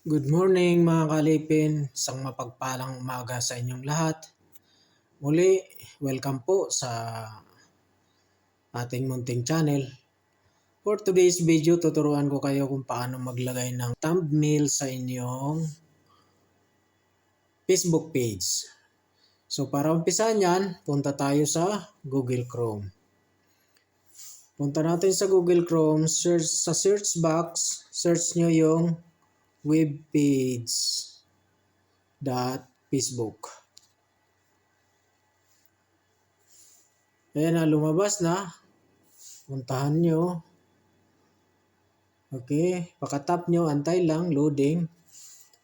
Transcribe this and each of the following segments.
Good morning mga kalipin, isang mapagpalang umaga sa inyong lahat. Muli, welcome po sa ating munting channel. For today's video, tuturuan ko kayo kung paano maglagay ng thumbnail sa inyong Facebook page. So para umpisahan yan, punta tayo sa Google Chrome. Punta natin sa Google Chrome, sa search box, search nyo yung webpage.facebook. Ayan na, lumabas na. Puntahan nyo. Okay, pakatap nyo, antay lang, loading.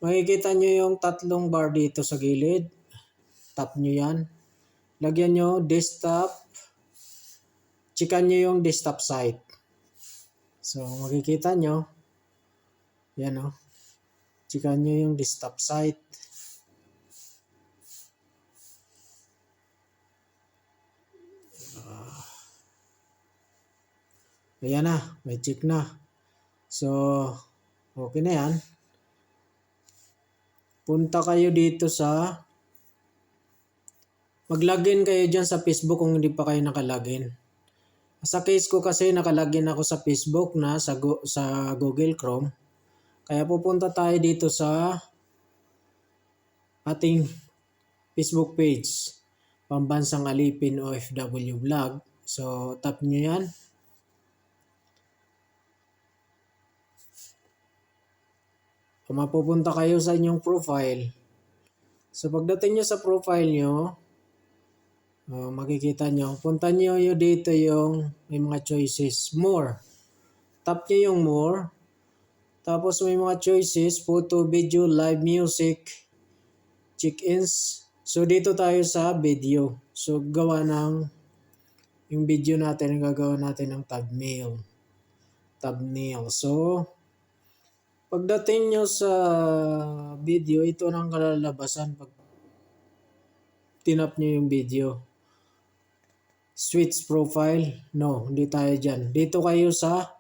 Makikita nyo yung tatlong bar dito sa gilid. Tap nyo yan. Lagyan nyo desktop. Checkan nyo yung desktop site. So, makikita nyo. Yan o. Checkan nyo yung desktop site. Ayan na, may check na. So, okay na yan. Punta kayo dito sa mag-login kayo dyan sa Facebook kung hindi pa kayo nakalogin. Sa case ko kasi nakalogin ako sa Facebook na sa Google Chrome. Kaya pupunta tayo dito sa ating Facebook page. Pambansang Alipin OFW Vlog. So tap nyo yan. Mapupunta kayo sa inyong profile. So pagdating nyo sa profile nyo, makikita nyo, punta nyo yung dito yung may mga choices, more. Tap nyo yung more. Tapos may mga choices, photo, video, live music, check-ins. So dito tayo sa video. So gawa ng yung video natin, gagawa natin ng thumbnail. So pagdating nyo sa video, ito nang kalalabasan pag tinap nyo yung video. Switch profile. No, hindi tayo dyan. Dito kayo sa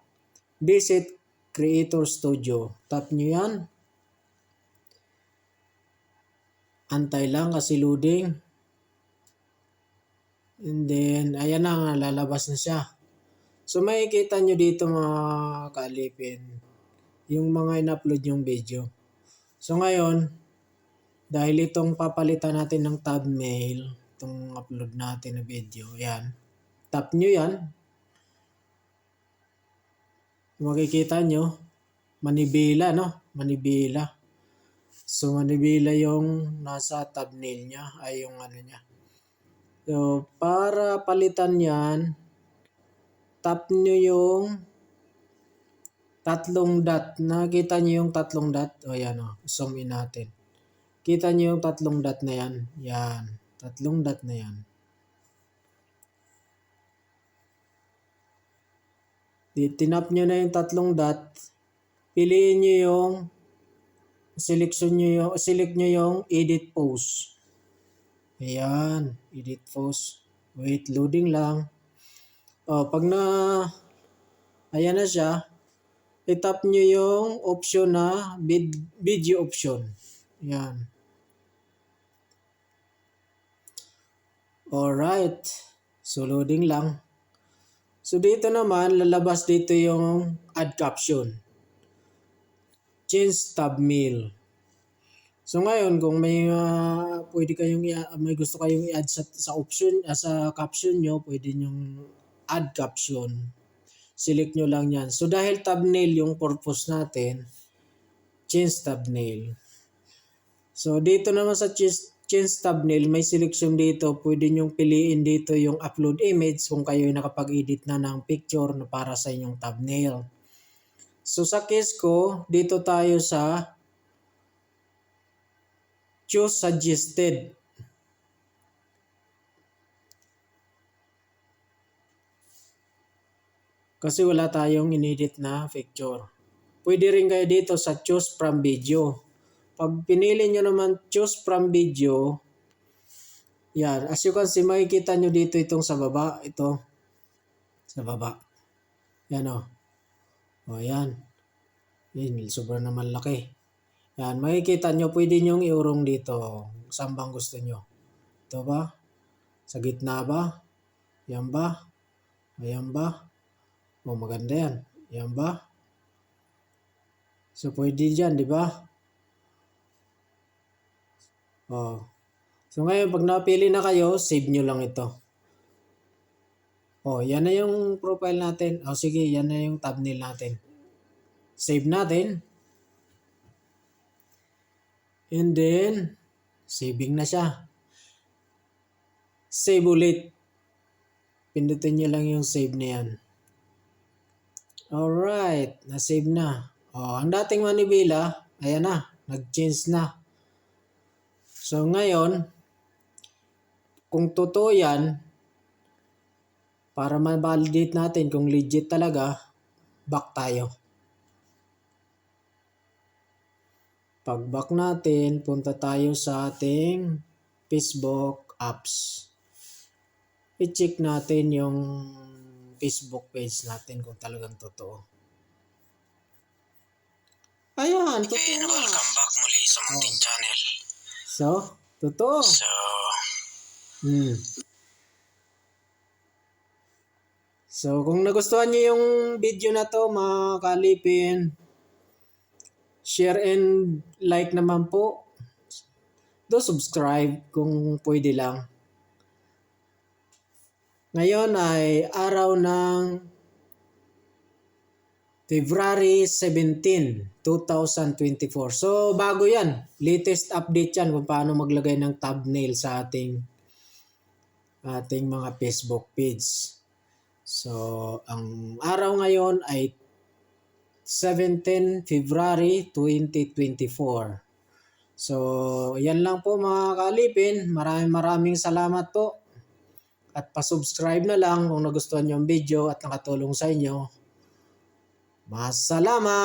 Visit Creator Studio. Tap nyo yan. Antay lang kasi loading. And then, ayan na, lalabas na siya. So, makikita nyo dito mga kalipin, yung mga in-upload yung video. So, ngayon, dahil itong papalitan natin ng thumbnail, itong upload natin na video, yan. Tap nyo yan. Makikita nyo, manibela, no? Manibela. So, manibela yung nasa thumbnail niya, ay yung ano niya. So, para palitan yan, tap nyo yung tatlong dot. Nakita nyo yung tatlong dot? O yan o, zoom in natin. Kita nyo yung tatlong dot na yan? Yan, tatlong dot na yan. Tinap nyo na yung tatlong dot. Piliin nyo yung select nyo yung edit pose. Ayan, edit pose. Wait, loading lang. Pag ayan na siya, i-tap nyo yung option na video option. Ayan. Alright. So, loading lang. So, dito naman, lalabas dito yung add caption. Change thumbnail. So ngayon kung may pwede kayong may gusto kayong i-add sa option sa caption nyo, pwede nyong add caption. Select nyo lang yan. So dahil thumbnail yung purpose natin, change thumbnail. So dito naman sa change thumbnail, may selection dito. Pwede nyong piliin dito yung upload image kung kayo nakapag-edit na ng picture na para sa inyong thumbnail. So sa case ko, dito tayo sa choose suggested. Kasi wala tayong inedit na picture. Pwede rin kayo dito sa choose from video. Pag pinili nyo naman choose from video, yan. As you can see, makikita nyo dito itong sa baba. Ito. Sa baba. Yan o. O yan. Yan, sobrang naman laki. Yan, makikita nyo, pwede nyong iurong dito. Saan bang gusto nyo? Ito ba? Sa gitna ba? Yan ba? Ayan ba? Oh, maganda yan. Yan ba? So, pwede dyan, di ba? Oh. So, ngayon, pag napili na kayo, save nyo lang ito. Oh, yan na yung profile natin. Oh, sige, yan na yung thumbnail natin. Save natin. And then, saving na siya. Save ulit. Pindutin nyo lang yung save na yan. Alright, na-save na. Oh, ang dating manibela, ayan na, nag-change na. So ngayon, kung totoo yan, para ma-validate natin kung legit talaga, back tayo. Pag back natin, punta tayo sa ating Facebook apps. I-check natin yung Facebook page natin kung talagang totoo. Ayan, totoo na. Welcome back muli sa Munting Channel. So, totoo. So, kung nagustuhan niyo yung video na to, mga kalipin, share and like naman po. Do subscribe kung pwede lang. Ngayon ay araw ng February 17, 2024. So, bago yan. Latest update yan kung paano maglagay ng thumbnail sa ating mga Facebook page. So, ang araw ngayon ay 17 February 2024. So, yan lang po mga kalipin. Maraming salamat po. At pa-subscribe na lang kung nagustuhan nyo ang video at nakatulong sa inyo. Masalama!